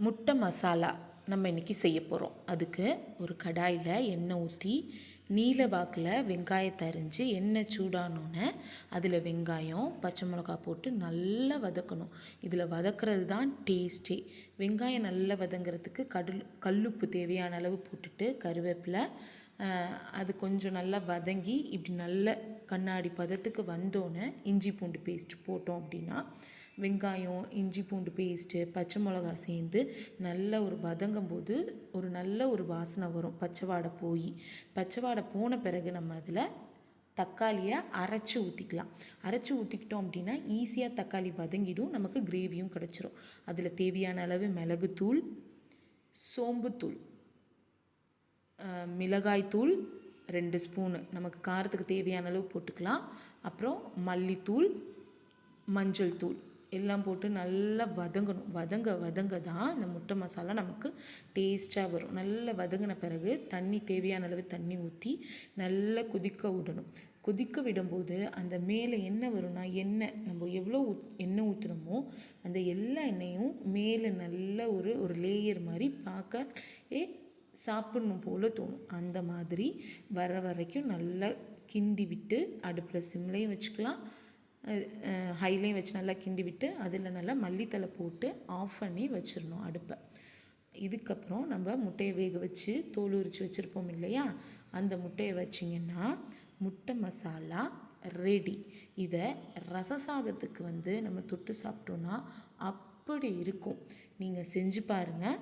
முட்டை மசாலா நம்ம இன்றைக்கி செய்ய போகிறோம். அதுக்கு ஒரு கடாயில் எண்ணெய் ஊற்றி நீல வாக்கில் வெங்காயத்தை அரிஞ்சு எண்ணெய் சூடானோன்னே அதில் வெங்காயம் பச்சை மிளகா போட்டு நல்லா வதக்கணும். இதில் வதக்கிறது தான் டேஸ்ட்டே. வெங்காயம் நல்லா வதங்கிறதுக்கு கல்லுப்பு தேவையான அளவு போட்டுட்டு கருவேப்பிலை அது கொஞ்சம் நல்லா வதங்கி இப்படி நல்ல கண்ணாடி பதத்துக்கு வந்தோன்னே இஞ்சி பூண்டு பேஸ்ட் போட்டோம் அப்படின்னா வெங்காயம் இஞ்சி பூண்டு பேஸ்ட்டு பச்சை மிளகா சேர்ந்து நல்ல ஒரு வதங்கும் போது ஒரு நல்ல ஒரு வாசனை வரும். பச்சை வாடை போன பிறகு நம்ம அதில் தக்காளியை அரைச்சி ஊற்றிக்கலாம். அரைச்சி ஊற்றிக்கிட்டோம் அப்படின்னா ஈஸியாக தக்காளி வதங்கிடும், நமக்கு கிரேவியும் கிடச்சிரும். அதில் தேவையான அளவு மிளகுத்தூள், சோம்புத்தூள், மிளகாய்த்தூள் 2 ஸ்பூனு நமக்கு காரத்துக்கு தேவையான அளவு போட்டுக்கலாம். அப்புறம் மல்லித்தூள், மஞ்சள் தூள் எல்லாம் போட்டு நல்லா வதங்கணும். வதங்க தான் இந்த முட்டை மசாலா நமக்கு டேஸ்ட்டாக வரும். நல்லா வதங்கின பிறகு தேவையான அளவு தண்ணி ஊற்றி நல்லா கொதிக்க விடணும். கொதிக்க விடும்போது அந்த மேலே எண்ணெய் வரும்னா நம்ம எவ்வளோ எண்ணெய் ஊற்றுனோமோ அந்த எல்லா எண்ணெயும் மேலே நல்ல ஒரு லேயர் மாதிரி பார்க்க சாப்பிட்ணும் போல் தோணும். அந்த மாதிரி வர வரைக்கும் நல்லா கிண்டி விட்டு அடுப்பில் சிம்லையும் வச்சுக்கலாம், ஹைலையும் வச்சு நல்லா கிண்டி விட்டு அதில் நல்லா மல்லித்தலை போட்டு ஆஃப் பண்ணி வச்சிடணும் அடுப்பை. இதுக்கப்புறம் நம்ம முட்டையை வேக வச்சு தோல் உரித்து வச்சுருப்போம் இல்லையா, அந்த முட்டையை வச்சிங்கன்னா முட்டை மசாலா ரெடி. இதை ரச சாதத்துக்கு நம்ம தொட்டு சாப்பிட்டோன்னா அப்படி இருக்கும். நீங்கள் செஞ்சு பாருங்கள்.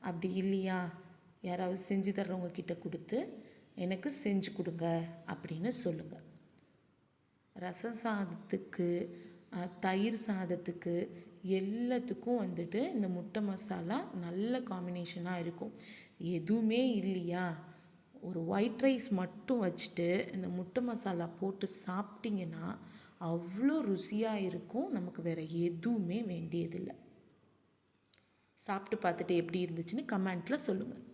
அப்படி இல்லையா யாராவது செஞ்சு தர்றவங்க கிட்ட கொடுத்து எனக்கு செஞ்சு கொடுங்க அப்படின்னு சொல்லுங்கள். ரச சாதத்துக்கு தயிர் சாதத்துக்கு எல்லாத்துக்கும் இந்த முட்டை மசாலா நல்ல காம்பினேஷனாக இருக்கும். எதுவுமே இல்லையா ஒரு ஒயிட் ரைஸ் மட்டும் வச்சுட்டு இந்த முட்டை மசாலா போட்டு சாப்பிட்டிங்கன்னா அவ்வளோ ருசியாக இருக்கும். நமக்கு வேறு எதுவுமே வேண்டியதில்லை. சாப்பிட்டு பார்த்துட்டு எப்படி இருந்துச்சுன்னு கமெண்ட்டில் சொல்லுங்கள்.